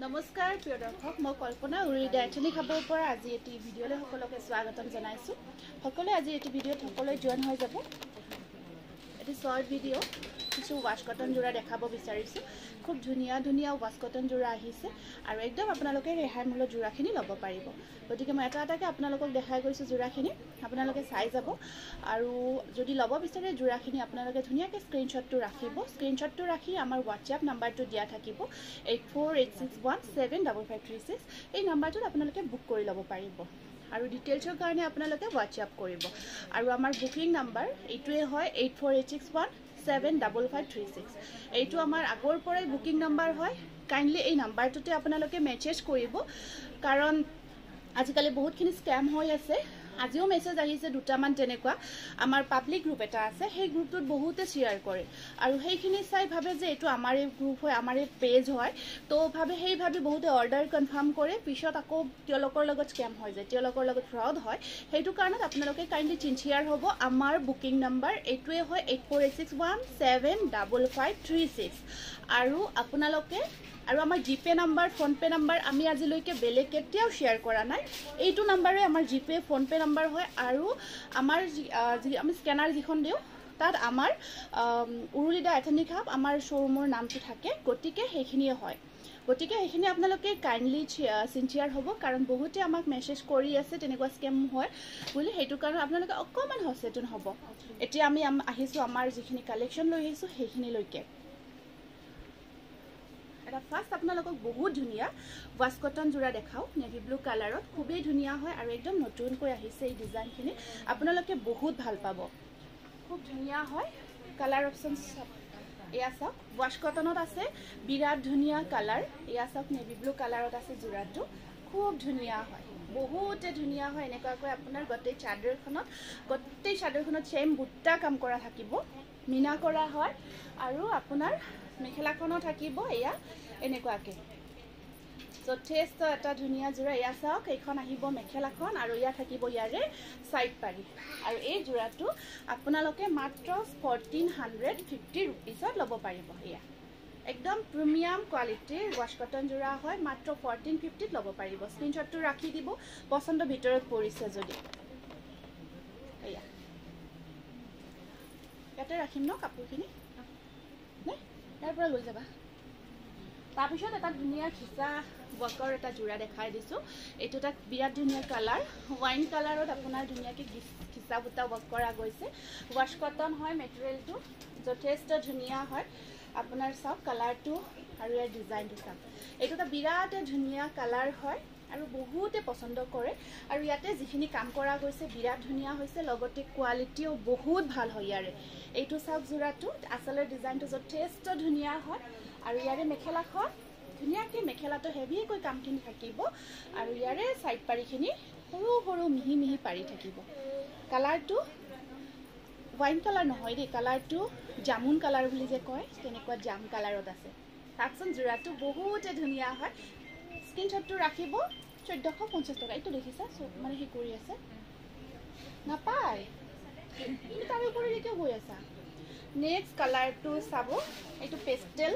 নমস্কাৰ প্ৰিয় দৰ্শক, মই কল্পনা উৰিদা এথেনিক হাবৰ পৰা আজি এটি ভিডিঅ'লৈ সকলোকে স্বাগতম জনাইছোঁ। সকলোৱে আজি এটি ভিডিঅ'ত সকলোৱে জইন হৈ যাব। এটি শৰ্ট ভিডিঅ' কিছু ৱাছ কটন যোৰা দেখাব বিচাৰিছোঁ। খুব ধুনীয়া ধুনীয়া ৱাছ কটন যোৰা আহিছে আৰু একদম আপোনালোকে ৰেহাই মূল্যত যোৰাখিনি ল'ব পাৰিব। গতিকে মই এটা এটাকৈ আপোনালোকক দেখাই গৈছোঁ যোৰাখিনি, আপোনালোকে চাই যাব। আৰু যদি ল'ব বিচাৰে যোৰাখিনি আপোনালোকে ধুনীয়াকৈ স্ক্ৰীনশ্বটটো ৰাখিব। স্ক্ৰীনশ্বটটো ৰাখি আমাৰ হোৱাটছএপ নাম্বাৰটো দিয়া থাকিব 8486175536। এই নাম্বাৰটোত আপোনালোকে বুক কৰি ল'ব পাৰিব আৰু ডিটেইলছৰ কাৰণে আপোনালোকে হোৱাটছএপ কৰিব। আৰু আমাৰ বুকিং নাম্বাৰ এইটোৱে হয় 8486175536। এইটো আমাৰ আগৰ পৰাই বুকিং নাম্বাৰ হয়। কাইণ্ডলি এই নাম্বাৰটোতে আপোনালোকে মেছেজ কৰিব, কাৰণ আজিকালি বহুতখিনি স্কেম হৈ আছে। আজিও মেছেজ আহিছে দুটামান তেনেকুৱা। আমাৰ পাব্লিক গ্ৰুপ এটা আছে, সেই গ্ৰুপটোত বহুতে শ্বেয়াৰ কৰে আৰু সেইখিনি চাই ভাবে যে এইটো আমাৰে গ্ৰুপ হয়, আমাৰে পেজ হয়, তো সেই ভাবি বহুতে অৰ্ডাৰ কনফাৰ্ম কৰে, পিছত আকৌ তেওঁলোকৰ লগত স্কেম হৈ যায়, তেওঁলোকৰ লগত ফ্ৰড হয়। সেইটো কাৰণত আপোনালোকে কাইণ্ডলি চিনচিয়াৰ হ'ব। আমাৰ বুকিং নাম্বাৰ এইটোৱে হয় 8486175536। আৰু আপোনালোকে আমাৰ জিপে নাম্বাৰ, ফোনপে নাম্বাৰ আমি আজিলৈকে বেলেগ কেতিয়াও শ্বেয়াৰ কৰা নাই। এইটো নাম্বাৰে আমাৰ জিপে, ফোনপে নাম্বাৰ হয়। আৰু আমাৰ আমি স্কেনাৰ যিখন দিওঁ তাত আমাৰ উৰুলিদা এথেনিক হাব আমাৰ শ্ব'ৰুমৰ নামটো থাকে, গতিকে সেইখিনিয়ে হয়। গতিকে সেইখিনি আপোনালোকে কাইণ্ডলি চিনচিয়াৰ হ'ব, কাৰণ বহুতে আমাক মেছেজ কৰি আছে তেনেকুৱা স্কেম হয় বুলি। সেইটো কাৰণে আপোনালোকে অকণমান সচেতন হ'ব। এতিয়া আমি আহিছোঁ আমাৰ যিখিনি কালেকশ্যন লৈ আহিছোঁ সেইখিনিলৈকে। এটা ফাৰ্ষ্ট আপোনালোকক বহুত ধুনীয়া ৱাছ কটন যোৰা দেখাওঁ, নেভি ব্লু কালাৰত। খুবেই ধুনীয়া হয় আৰু একদম নতুনকৈ আহিছে এই ডিজাইনখিনি, আপোনালোকে বহুত ভাল পাব। খুব ধুনীয়া হয়। কালাৰ অপশ্যন এয়া চাওক, ৱাছ কটনত আছে, বিৰাট ধুনীয়া কালাৰ। এয়া চাওক, নেভি ব্লু কালাৰত আছে যোৰাটো, খুব ধুনীয়া হয়, বহুতে ধুনীয়া হয়। এনেকুৱাকৈ আপোনাৰ গোটেই চাদৰখনত চেম বুটা কাম কৰা থাকিব, মিনা কৰা হয়। আৰু আপোনাৰ মেখেলাখনো থাকিব এয়া এনেকুৱাকৈ, যথেষ্ট এটা ধুনীয়া যোৰা। এয়া চাওক, এইখন আহিব মেখেলাখন আৰু এয়া থাকিব ইয়াৰে ছাইড পাৰি। আৰু এই যোৰাটো আপোনালোকে মাত্ৰ 1450 ৰুপিছত ল'ব পাৰিব। এয়া একদম প্ৰিমিয়াম কোৱালিটিৰ ৱাছ কটন যোৰা হয়, মাত্ৰ 1450ত ল'ব পাৰিব। স্ক্ৰীনশ্বটটো ৰাখি দিব পচন্দৰ ভিতৰত পৰিছে যদি। এয়া ইয়াতে ৰাখিম ন কাপোৰখিনি, নে ইয়াৰ পৰা লৈ যাবা। তাৰপিছত এটা ধুনীয়া খিচা ৱৰ্কৰ এটা যোৰা দেখাই দিছোঁ। এইটো এটা বিৰাট ধুনীয়া কালাৰ, ৱাইন কালাৰত আপোনাৰ ধুনীয়াকৈ খিচা বুটা ৱৰ্ক কৰা গৈছে। ৱাছ কটন হয়, মেটেৰিয়েলটো যথেষ্ট ধুনীয়া হয়। আপোনাৰ চাওক কালাৰটো আৰু ইয়াৰ ডিজাইনটো চাওক। এইটো এটা বিৰাট ধুনীয়া কালাৰ হয় আৰু বহুতে পচন্দ কৰে। আৰু ইয়াতে যিখিনি কাম কৰা গৈছে বিৰাট ধুনীয়া হৈছে, লগতে কোৱালিটিও বহুত ভাল হয় ইয়াৰে। এইটো চাওক যোৰাটো, আচলৰ ডিজাইনটো যথেষ্ট ধুনীয়া হয়। আৰু ইয়াৰে মেখেলাখন ধুনীয়াকৈ, মেখেলাটো হেভিকৈ কামখিনি থাকিব আৰু ইয়াৰে ছাইড পাৰিখিনি সৰু সৰু মিহি মিহি পাৰি থাকিব। কালাৰটো ৱাইন কালাৰ নহয় দেই, কালাৰটো জামুন কালাৰ বুলি যে কয়, তেনেকুৱা জাম কালাৰত আছে। চাওকচোন যোৰাটো বহুতে ধুনীয়া হয়। স্ক্ৰীনশ্বটটো ৰাখিব 1450 টকা। এইটো দেখিছা মানে সেই কৰি আছে নাপায়, কিন্তু তাৰ ওপৰলৈকে গৈ আছা। নেক্সট কালাৰটো চাব, এইটো পেষ্টেল,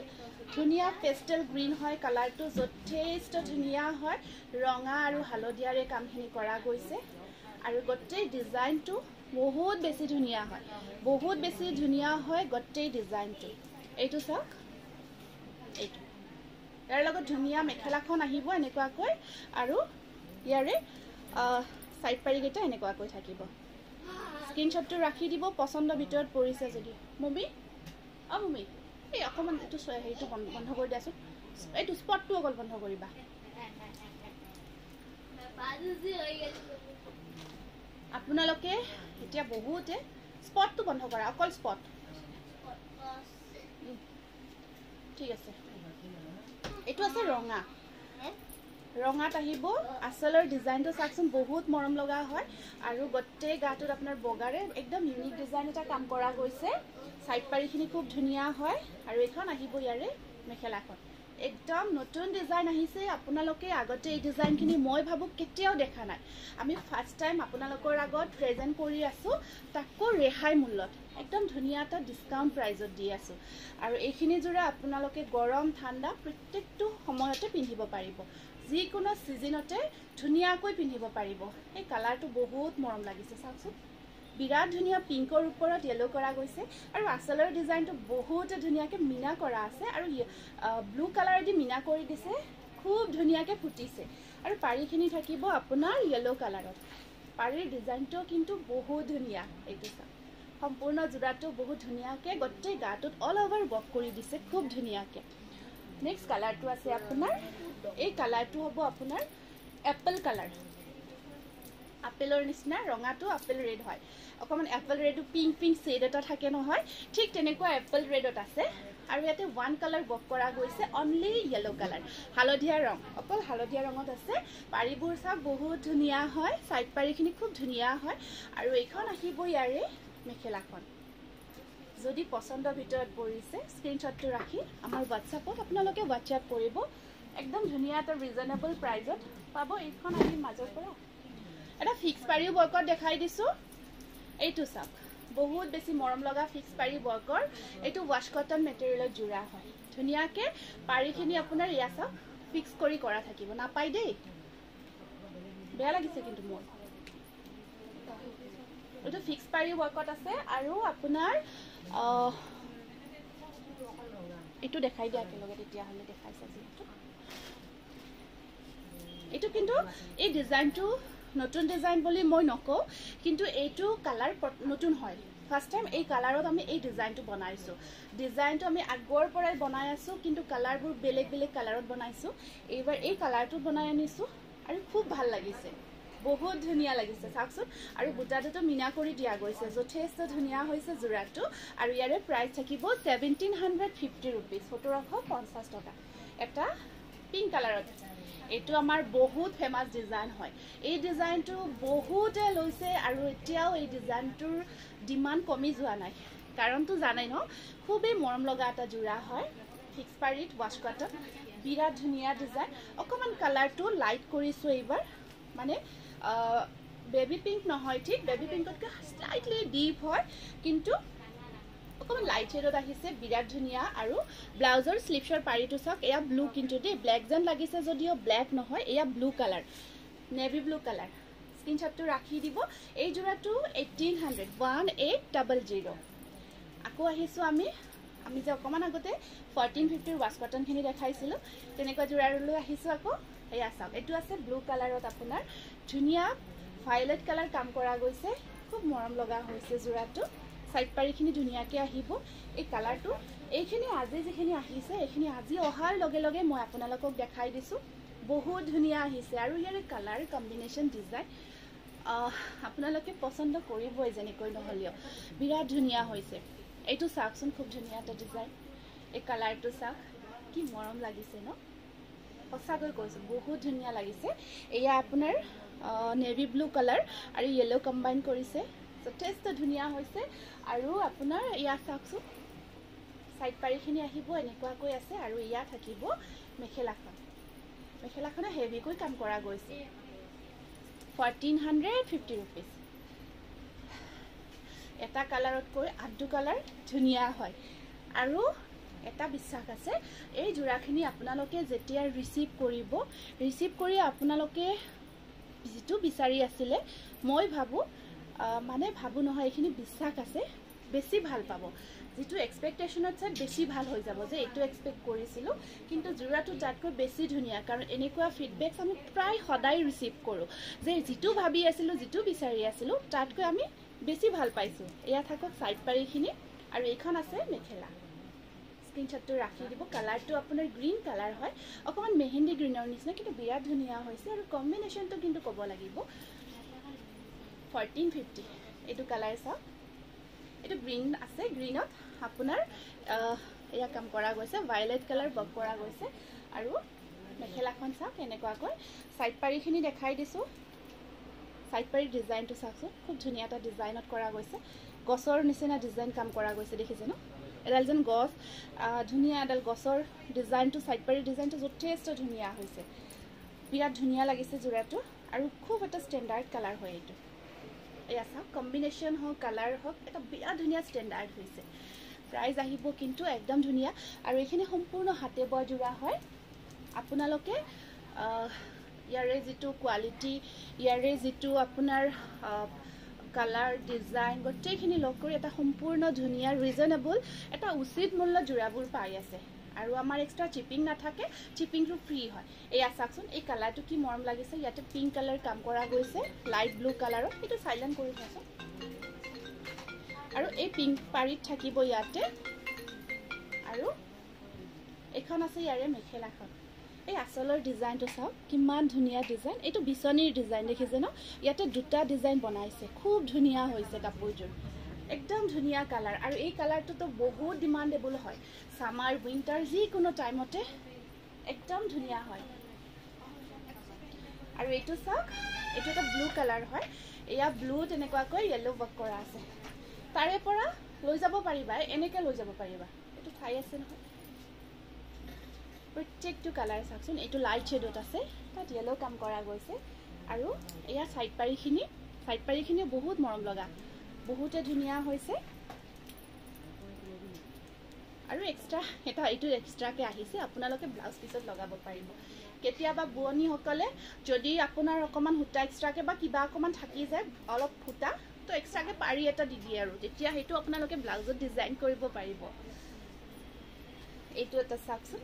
ধুনীয়া পেষ্টেল গ্ৰীণ হয় কালাৰটো, যথেষ্ট ধুনীয়া হয়। ৰঙা আৰু হালধীয়াৰে কামখিনি কৰা গৈছে আৰু গোটেই ডিজাইনটো বহুত বেছি ধুনীয়া হয়, বহুত বেছি ধুনীয়া হয় গোটেই ডিজাইনটো। এইটো চাওক, এইটো ইয়াৰ লগত ধুনীয়া মেখেলাখন আহিব এনেকুৱাকৈ, আৰু ইয়াৰে ছাইড পাৰিকেইটা এনেকুৱাকৈ থাকিব। স্ক্ৰীনশ্বটটো ৰাখি দিব পচন্দৰ ভিতৰত পৰিছে যদি। মুমি মুমি এই অকণমান এইটো হেৰিটো বন্ধ কৰি দিয়াচোন, এইটো স্পটটো অকল বন্ধ কৰিবা। আপোনালোকে এতিয়া বহুতে স্পটটো বন্ধ কৰা, অকল স্পট। ঠিক আছে, এইটো আছে ৰঙা, ৰঙাত আহিব। আচলৰ ডিজাইনটো চাওকচোন, বহুত মৰম লগা হয় আৰু গোটেই গাটোত আপোনাৰ বগাৰে একদম ইউনিক ডিজাইন এটা কাম কৰা গৈছে। ছাইড পাৰিখিনি খুব ধুনীয়া হয় আৰু এইখন আহিব ইয়াৰে মেখেলাখন, একদম নতুন ডিজাইন আহিছে আপোনালোকে আগতে এই ডিজাইনখিনি মই ভাবো কেতিয়াও দেখা নাই আমি ফাৰ্ষ্ট টাইম আপোনালোকৰ আগত প্ৰেজেন্ট কৰি আছো তাকো ৰেহাই মূল্যত একদম ধুনিয়া এটা ডিসকাউন্ট প্ৰাইজত দি আছো আৰু এইখিনি জোৰা আপোনালোকে গৰম ঠাণ্ডা প্ৰত্যেকটো সময়তে পিন্ধিব পাৰিব যিকোনো সিজনতে ধুনিয়াকৈ পিন্ধিব পাৰিব এই কালাৰটো বহুত মৰম লাগিছে চাওকচোন বিৰাট ধুনিয়া পিংকৰ ওপৰত ইয়েলো কৰা গৈছে আৰু আসলৰ ডিজাইনটো বহুত ধুনিয়াকে মিনা কৰা আছে আৰু ব্লু কালাৰ দি মিনা কৰি দিছে খুব ধুনিয়াকে ফুটিছে আৰু পাৰীখিনি থাকিব আপোনাৰ ইয়েলো কালাৰত পাৰীৰ ডিজাইনটো কিন্তু বহুত ধুনিয়া এইটো চাওক সম্পূৰ্ণ জোৰাটো বহুত ধুনিয়াকে গটেই গাটোত অল ওভাৰ ওয়াৰ্ক কৰি দিছে খুব ধুনিয়াকে নেক্সট কালাৰটো আছে আপোনাৰ এই কালাৰটো হ'ব আপোনাৰ এপল কালাৰ আপেলৰ নিচিনা ৰঙাটো আপেল ৰেড হয় অকমান এপল ৰেডটো পিংক পিংক শেড এটা থাকে নহয় ঠিক তেনেকুৱা এপল ৰেডত আছে আৰু ইয়াতে ওয়ান কালাৰ বক কৰা গৈছে অনলি ইয়েলো কালাৰ হালধীয়া ৰং অকল হালধীয়া ৰঙত আছে পাৰীবোৰ সব বহুত ধুনিয়া হয় সাইড পাৰীখিনি খুব ধুনিয়া হয় আৰু এইখন আহিব ইয়াৰে মেখেলাখন যদি পছন্দৰ ভিতৰত পৰিছে স্ক্ৰিনশ্বটটো ৰাখি আমাৰ WhatsAppত আপোনালোকে WhatsApp কৰিব একদম ধুনিয়া এটা ৰিজনেবল প্ৰাইজত পাব এইখন আমি মাজৰ পৰা এটা ফিক্স পাৰীও বৰ্কৰ দেখাই দিছো এইটো চাওক বহুত বেছি মৰম লগা ফিক্স পাৰী বৰ্কৰ এইটো ওয়াশ কটন মেটেৰিয়েলত জুৰা হয় ধুনিয়াকে পাৰীখিনি আপোনাৰ ইয়া চাওক ফিক্স কৰি কৰা থাকিব নাপাই দেই বেয়া লাগিছে কিন্তু মোৰ এইটো ফিক্স পাৰী বৰ্কত আছে আৰু আপোনাৰ এইটো দেখাই দিয়া একেলগে তেতিয়া হলে দেখাইছে যিটো এইটো কিন্তু এই ডিজাইনটো নতুন ডিজাইন বুলি মই নকও কিন্তু এইটো কালাৰ নতুন হয় ফাৰ্ষ্ট টাইম এই কালাৰত আমি এই ডিজাইনটো বনাইছো ডিজাইনটো আমি আগৰ পৰাই বনাই আছো কিন্তু কালাৰবোৰ বেলেগ বেলেগ কালাৰত বনাইছো এইবাৰ এই কালাৰটো বনাই আনিছো আৰু খুব ভাল লাগিছে বহুত ধুনিয়া লাগিছে চাওকচোন আৰু বুটাটো মিনা কৰি দিয়া গৈছে যথেষ্ট ধুনিয়া হৈছে জোৰাটো আৰু ইয়াৰে প্ৰাইস থাকিব 1750 रुपीस 1750 টকা এটা পিংক কালাৰত এটো আমাৰ বহুত ফেমাস ডিজাইন হয় এই ডিজাইনটো বহুত লৈছে আৰু এতিয়াও এই ডিজাইনটোৰ ডিমান্ড কমি যোৱা নাই কাৰণটো জানাই ন খুবেই মৰম লগা এটা জোৰা হয় ফিক্স পাৰীত ওয়াশ কটন বিৰাট ধুনিয়া ডিজাইন অকমান কালাৰটো লাইট কৰিছো এইবাৰ মানে বেবি পিংক নহয় ঠিক বেবি পিংকতকৈ স্লাইটলি ডিপ হয় কিন্তু অকমান লাইট শেডত আহিছে বিৰাট ধুনিয়া আৰু ব্লাউজৰ স্লিভছৰ পাৰীটো চাওক এয়া ব্লু কিন্তু দে ব্ল্যাক যেন লাগিছে যদিও ব্ল্যাক নহয় এয়া blue colour navy blue colour স্ক্ৰিনশ্বটটো ৰাখি দিব এই জোৰাটো 1800 আকৌ আহিছো আমি যে অকমান আগতে 1450 ওয়াশ কটনখিনি দেখাইছিলো তেনেকুৱা জোৰালৈ আহিছো আকৌ এয়া চাওক এটো আছে ব্লু কালাৰত আপোনাৰ ধুনিয়া ভায়োলেট কালাৰ কাম কৰা গৈছে খুব মৰম লগা হৈছে জোৰাটো সাইড পাৰীখিনি ধুনিয়াকে আহিব এই কালাৰটো এইখিনি আজি যেখিনি আহিছে এইখিনি আজি অহাৰ লগে লগে মই আপোনালোকক দেখাই দিছো বহুত ধুনিয়া আহিছে আৰু ইয়াৰ কালাৰ কম্বিনেশন ডিজাইন আপোনালোকে পছন্দ কৰিবই যেনেকৈ নহলিও বিৰাট ধুনিয়া হৈছে এইটো চাওকচোন খুব ধুনিয়া এটা ডিজাইন এই কালাৰটো চাওক কি মৰম লাগিছে ন সঁচাকৈ কৈছো বহুত ধুনিয়া লাগিছে এয়া আপোনাৰ নেভি ব্লু কালাৰ আৰু ইয়েলো কম্বাইন কৰিছে যথেষ্ট ধুনিয়া হৈছে আৰু আপোনাৰ ইয়া চাওকচোন সাইড পাৰীখিনি আহিব এনেকুৱাকৈ আছে আৰু ইয়া থাকিব মেখেলাখনে হেভিকৈ কাম কৰা গৈছে 1450 रुपीस এটা কালাৰতকৈ আঠটো কালাৰ ধুনিয়া হয় আৰু এটা বিশ্বাস আছে এই জোৰাখিনি আপোনালোকে যেতিয়া ৰিসিভ কৰি আপোনালোকে যেটো বিচাৰি আছিলে মই ভাবো নহয় এখিনি বিশ্বাস আছে বেছি ভাল পাব যেটো এক্সপেক্টেশনত চাই বেছি ভাল হৈ যাব যে এটো এক্সপেক্ট কৰিছিলো কিন্তু জোৰাটো তাতকৈ বেছি ধুনিয়া কাৰণ এনেকুৱা ফিডবেকস আমি প্ৰায় সদায় ৰিসিভ কৰো যে যেটো ভাবি আছিলো যেটো বিচাৰি আছিলো তাতকৈ আমি বেছি ভাল পাইছো এয়া থাকক সাইড পাৰীখিনি আৰু এইখন আছে মেখেলা স্ক্ৰিনশ্বটটো ৰাখি দিব কালাৰটো আপোনাৰ গ্ৰীন কালাৰ হয় অকমান মেহেন্দি গ্ৰীনৰ নিচিনা কিন্তু বিৰাট ধুনিয়া হৈছে আৰু কম্বিনেশনটো কিন্তু ক'ব লাগিব 1450 এটো কালাৰ চাওক এটো গ্ৰীন আছে গ্ৰীনত আপোনাৰ এয়া কাম কৰা গৈছে ভায়োলেট কালাৰ বক কৰা গৈছে আৰু মেখেলাখন চাওক এনেকুৱাকৈ সাইড পাৰীখিনি দেখাই দিছো সাইড পাৰী ডিজাইনটো চাওকচোন খুব ধুনিয়া এটা ডিজাইনত কৰা গৈছে গছৰ নিচিনা ডিজাইন কাম কৰা গৈছে দেখিছে ন এডাল যেন গছ ধুনীয়া এডাল গছৰ ডিজাইনটো সাইড পাৰি ডিজাইনটো যথেষ্ট ধুনীয়া হৈছে বিৰাট ধুনীয়া লাগিছে জোৰাটো আৰু খুব এটা ষ্টেণ্ডাৰ্ড কালাৰ হয় এইটো এয়া চাওক কম্বিনেশ্যন হওক কালাৰ হওক এটা বিৰাট ধুনীয়া ষ্টেণ্ডাৰ্ড হৈছে প্ৰাইস আহিব কিন্তু একদম ধুনীয়া আৰু এইখিনি সম্পূৰ্ণ হাতে বোৱা জোৰা হয় আপোনালোকে ইয়াৰে যেটো কোৱালিটি ইয়াৰে যেটো আপোনাৰ কালাৰ ডিজাইন গোটেইখিনি লগ কৰি এটা সম্পূৰ্ণ ধুনীয়া ৰিজনেবল এটা উচিত মূল্য জোৰাবোৰ পাই আছে আৰু আমাৰ এক্সট্ৰা চিপিং নাথাকে চিপিংটো ফ্ৰী হয় এয়া চাওকচোন এই কালাৰটো কি মৰম লাগিছে ইয়াতে পিংক কালাৰ কাম কৰা গৈছে লাইট ব্লু কালাৰৰ এইটো সাইলেন্ট কৰি থৈছো আৰু এই পিংক পাৰিত থাকিব ইয়াতে আৰু এখন আছে ইয়াৰে মেখেলাখন এই আসলৰ ডিজাইনটো চাওক কিমান ধুনীয়া ডিজাইন এইটো বিছনিৰ ডিজাইন দেখিছে ন ইয়াতে দুটা ডিজাইন বনাইছে খুব ধুনীয়া হৈছে কাপোৰযোৰ একদম ধুনীয়া কালাৰ আৰু এই কালাৰটো তো বহুত ডিমান্ডেবল হয় সামাৰ উইন্টাৰ যি কোনো টাইমতে একদম ধুনীয়া হয় আৰু এইটো চাওক এইটো এটা ব্লু কালাৰ হয় এয়া ব্লু তেনেকুৱাকৈ ইয়েলো ৱৰ্ক কৰা আছে তাৰে পৰা লৈ যাব পাৰিবা এনেকৈ লৈ যাব পাৰিবা এইটো ঠাই আছে নহয় প্ৰত্যেকটো কালাৰ চাওকচোন এইটো লাইট শেডত আছে তাত ইয়েলো কাম কৰা গৈছে আৰু এয়া সাইড পাৰিখিনি বহুত মৰম লগা বহুতে ধুনীয়া হৈছে আৰু এক্সট্ৰা এটা এইটো এক্সট্ৰাকে আহিছে আপোনালোকে ব্লাউজ পিছত লগাব পাৰিব কেতিয়াবা বুৱনী সকলে যদি আপোনাৰ অকমান হুটা এক্সট্ৰাকে বা কিবা অকমান থাকি যায় অলপ হুটা তো এক্সট্ৰাকে পাৰি এটা দি দিয়ে আৰু তেতিয়া হেতু আপোনালোকে ব্লাউজত ডিজাইন কৰিব পাৰিব এইটো এটা চাওকচোন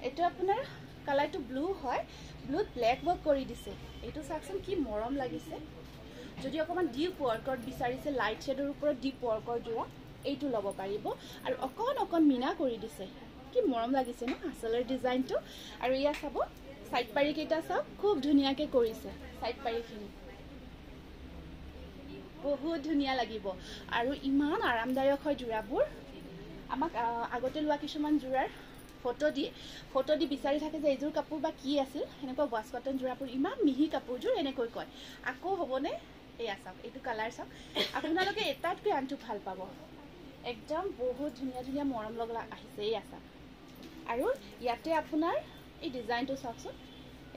এইটো আপোনাৰ কালাৰটো ব্লু হয় ব্লুত ব্ল্যাক ৱৰ্ক কৰি দিছে এইটো চাওকচোন কি মৰম লাগিছে যদি অকমান ডিপ ৱৰ্কৰ বিচাৰিছে লাইট শেডৰ ওপৰত ডিপ ৱৰ্কৰ জোৰা এইটো ল'ব পাৰিব আৰু অকণ মিনা কৰি দিছে কি মৰম লাগিছে ন আসলৰ ডিজাইনটো আৰু ইয়া চাব সাইড পাৰি কেইটা চাওক খুব ধুনীয়াকৈ কৰিছে সাইড পাৰিখিনি বহুত ধুনীয়া লাগিব আৰু ইমান আৰামদায়ক হয় জোৰাবোৰ আমাক আগতে লোৱা কিছুমান জোৰাৰ ফটো দি বিচাৰি থাকে যে এইযোৰ কাপোৰ বা কি আছিল এনেকুৱা ৱাছ কটন জোৰাবোৰ ইমান মিহি কাপোৰযোৰ এনেকৈ কয় আকৌ হ'বনে এয়া চাওক এইটো কালাৰ চাওক আপোনালোকে এটাতকৈ আনটো ভাল পাব একদম বহুত ধুনীয়া মৰম লগা আহিছে এয়া চাওক আৰু ইয়াতে আপোনাৰ এই ডিজাইনটো চাওকচোন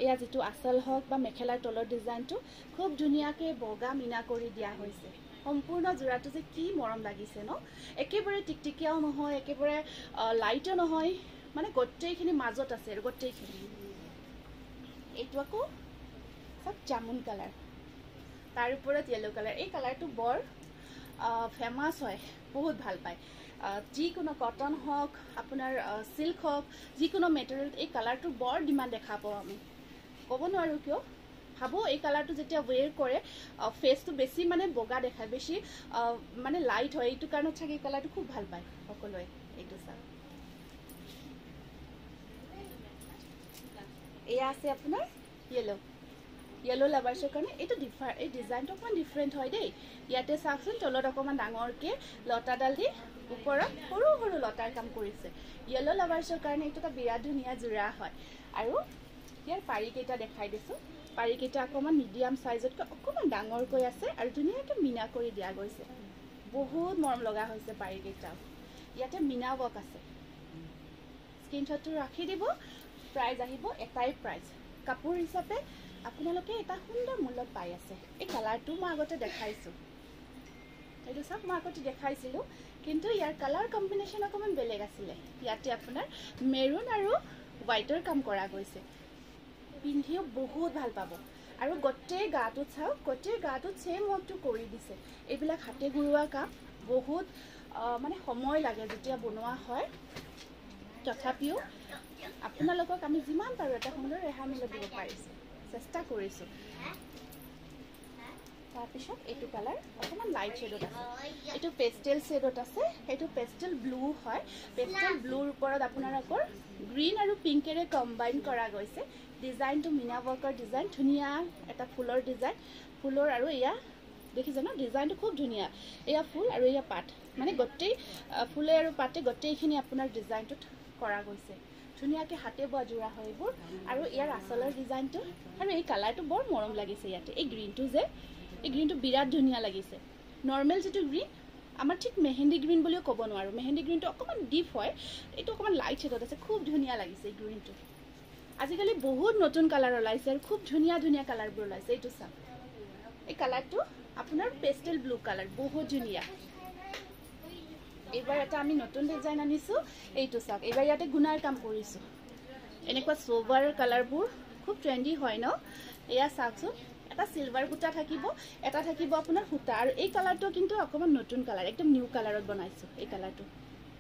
এয়া যেটো আসল হওক বা মেখেলাৰ তলৰ ডিজাইনটো খুব ধুনীয়াকৈ বগা মিনা কৰি দিয়া হৈছে সম্পূৰ্ণ জোৰাটো যে কি মৰম লাগিছে ন একেবাৰে টিকটিকিয়াও নহয় একেবাৰে লাইটো নহয় মানে গোটেইখিনি মাজত আছে আৰু গোটেইখিনি এইটো আকৌ সব জামুন কালাৰ তাৰ ওপৰত ইয়েলো কালাৰ এই কালাৰটো বৰ ফেমাস হয় বহুত ভাল পায় যিকোনো কটন হওক আপোনাৰ সিল্ক হওক যিকোনো মেটেৰিয়েল এই কালাৰটো বৰ ডিমান্ড দেখা পাওঁ আমি ক'ব নোৱাৰো কিয় ভাবো এই কালাৰটো যেতিয়া ওয়েৰ কৰে ফেসটো বেছি মানে বগা দেখায় বেছি মানে লাইট হয় এইটো কাৰণত চাগে এই কালাৰটো খুব ভাল পায় সকলোৱে এইটো চাওক এয়া আছে আপোনাৰ ইয়েলো লাভাৰ্ছৰ কাৰণে এইটো এই ডিজাইনটো অকণমান ডিফাৰেণ্ট হয় দেই ইয়াতে চাওকচোন তলত অকণমান ডাঙৰকৈ লতাডাল দি ওপৰত সৰু লতাৰ কাম কৰিছে ইয়েলো লাভাৰ্ছৰ কাৰণে এইটো এটা বিৰাট ধুনীয়া জোৰা হয় আৰু ইয়াৰ পাৰিকেইটা দেখাই দিছোঁ পাৰিকেইটা অকণমান মিডিয়াম সাইজতকৈ অকণমান ডাঙৰকৈ আছে আৰু ধুনীয়াকৈ মিনা কৰি দিয়া গৈছে বহুত মৰম লগা হৈছে পাৰিকেইটাও ইয়াতে মিনা ৱৰ্ক আছে স্ক্ৰীনশ্বটটো ৰাখি দিব প্ৰাইস আহিব এটাই প্ৰাইস কাপোৰ হিচাপে আপোনালোকে এটা সুন্দৰ মূল্যত পাই আছে এই কালাৰটো মই আগতে দেখাইছোঁ এইটো চাওক মই আগতে দেখাইছিলোঁ কিন্তু ইয়াৰ কালাৰ কম্বিনেশ্যন অকণমান বেলেগ আছিলে ইয়াতে আপোনাৰ মেৰুন আৰু হোৱাইটৰ কাম কৰা গৈছে পিন্ধিও বহুত ভাল পাব আৰু গোটেই গাটোত চাওক গোটেই গাটোত সেম ৱৰ্কটো কৰি দিছে এইবিলাক হাতে গুৰুৱা কাম বহুত মানে সময় লাগে যেতিয়া বনোৱা হয় তথাপিও আপোনালোকক আমি যিমান পাৰো এটা সুন্দৰ ৰেহাই মূল্য দিব পাৰিছোঁ চেষ্টা কৰিছোঁ তাৰপিছত এইটো কালাৰ অকণমান লাইট শেডত আছে এইটো পেষ্টেল শেডত আছে এইটো পেষ্টেল ব্লু হয় পেষ্টেল ব্লুৰ ওপৰত আপোনাৰ আকৌ গ্ৰীণ আৰু পিংকেৰে কম্বাইন কৰা গৈছে ডিজাইনটো মিনা ৱৰ্কৰ ডিজাইন ধুনীয়া এটা ফুলৰ ডিজাইন ফুলৰ আৰু এয়া দেখিছে ন ডিজাইনটো খুব ধুনীয়া এয়া ফুল আৰু এয়া পাত মানে গোটেই ফুলে আৰু পাতে গোটেইখিনি আপোনাৰ ডিজাইনটোত কৰা গৈছে ধুনীয়াকৈ হাতে বোৱা জোৰা হয় এইবোৰ আৰু ইয়াৰ আসলৰ ডিজাইনটো আৰু এই কালাৰটো বৰ মৰম লাগিছে ইয়াতে এই গ্ৰীণটো বিৰাট ধুনীয়া লাগিছে নৰ্মেল যেটো গ্ৰীণ আমাৰ ঠিক মেহেন্দি গ্ৰীণ বুলিও ক'ব নোৱাৰোঁ, মেহেন্দি গ্ৰীণটো অকণমান ডিপ হয়, এইটো অকণমান লাইট শেডত আছে, খুব ধুনীয়া লাগিছে এই গ্ৰীণটো। আজিকালি বহুত নতুন কালাৰ ওলাইছে আৰু খুব ধুনীয়া ধুনীয়া কালাৰবোৰ ওলাইছে। এইটো চাওক, এই কালাৰটো আপোনাৰ পেষ্টেল ব্লু কালাৰ, বহুত ধুনীয়া। এইবাৰ এটা আমি নতুন ডিজাইন আনিছোঁ, এইটো চাওক, এইবাৰ ইয়াতে গুণাৰ কাম কৰিছোঁ। এনেকুৱা সোভাৰ কালাৰবোৰ খুব ট্ৰেণ্ডি হয় ন। এয়া চাওকচোন, এটা সিলভাৰ সূতা থাকিব, এটা থাকিব আপোনাৰ সূতা, আৰু এই কালাৰটো কিন্তু অকণমান নতুন কালাৰ, একদম নিউ কালাৰত বনাইছোঁ এই কালাৰটো।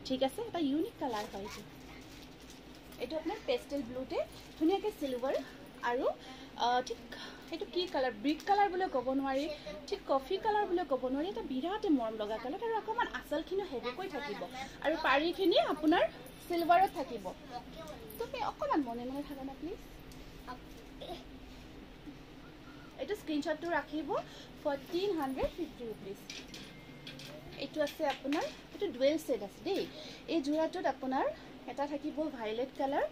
ঠিক আছে, এটা ইউনিক কালাৰ হয় এইটো। এইটো আপোনাৰ পেষ্টেল ব্লুতে ধুনীয়াকৈ চিলভাৰ আৰু ঠিক এইটো কি কালাৰ, ব্ৰিক কালাৰ বুলিও ক'ব নোৱাৰি, ঠিক কফি কালাৰ বুলিও ক'ব নোৱাৰি, এটা বিৰাটেই মৰম লগা কালাৰ। আৰু অকণমান আঁচলখিনিও হেভিকৈ থাকিব আৰু পাৰিখিনি আপোনাৰ চিলভাৰত থাকিব। তুমি অকণমান মনে মনে থাকা না প্লিজ। এইটো স্ক্ৰীনশ্বটটো ৰাখিব, 1450 ৰুপিজ। এইটো আছে আপোনাৰ, এইটো ডুৱেল ছেট আছে দেই। এই যোৰাটোত আপোনাৰ এটা থাকিব ভাইলেট কালাৰ,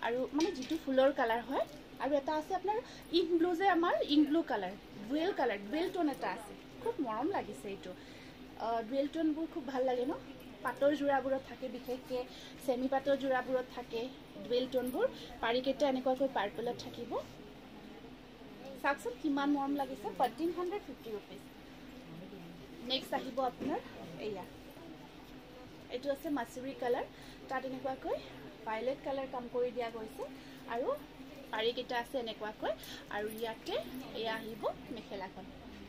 আৰু মানে যিটো ফুলৰ কালাৰ হয়, আৰু এটা আছে আপোনাৰ ইংক ব্লু, যে আমাৰ ink blue colour, dual colour, dual টোন এটা আছে, খুব মৰম লাগিছে এইটো। ডুৱেল টোনবোৰ খুব ভাল লাগে ন, পাটৰ যোৰাবোৰত থাকে, বিশেষকৈ চেমি পাটৰ যোৰাবোৰত থাকে ডুৱেল টোনবোৰ। পাৰিকেইটা এনেকুৱাকৈ পাৰ্পলত থাকিব, চাওকচোন কিমান মৰম লাগিছে, 1450 ৰুপিজ। নেক্সট আহিব আপোনাৰ এয়া, এইটো আছে মাছুৰী কালাৰ, তাত এনেকুৱাকৈ ভাইলেট কালাৰ কাম কৰি দিয়া গৈছে, আৰু পাৰিকেইটা আছে এনেকুৱাকৈ, আৰু ইয়াতে এয়া আহিব মেখেলাখন।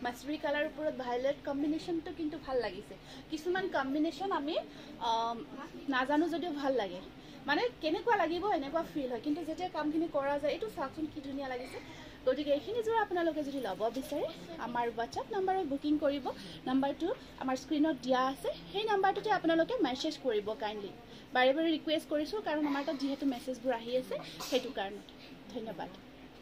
মাছুৰী কালাৰ ওপৰত ভাইলেট কম্বিনেশ্যনটো কিন্তু ভাল লাগিছে। কিছুমান কম্বিনেশ্যন আমি নাজানো যদিও ভাল লাগে, মানে কেনেকুৱা লাগিব এনেকুৱা ফিল হয়, কিন্তু যেতিয়া কামখিনি কৰা যায়, এইটো চাওকচোন কি ধুনীয়া লাগিছে। গতিকে এইখিনি যোৰা আপোনালোকে যদি ল'ব বিচাৰে, আমাৰ হোৱাটছআপ নাম্বাৰত বুকিং কৰিব। নাম্বাৰটো আমাৰ স্ক্ৰীনত দিয়া আছে, সেই নাম্বাৰটোতে আপোনালোকে মেছেজ কৰিব কাইণ্ডলি। বাৰে বাৰে ৰিকুৱেষ্ট কৰিছোঁ, কাৰণ আমাৰ তাত যিহেতু মেছেজবোৰ আহি আছে, সেইটো কাৰণে। ধন্যবাদ।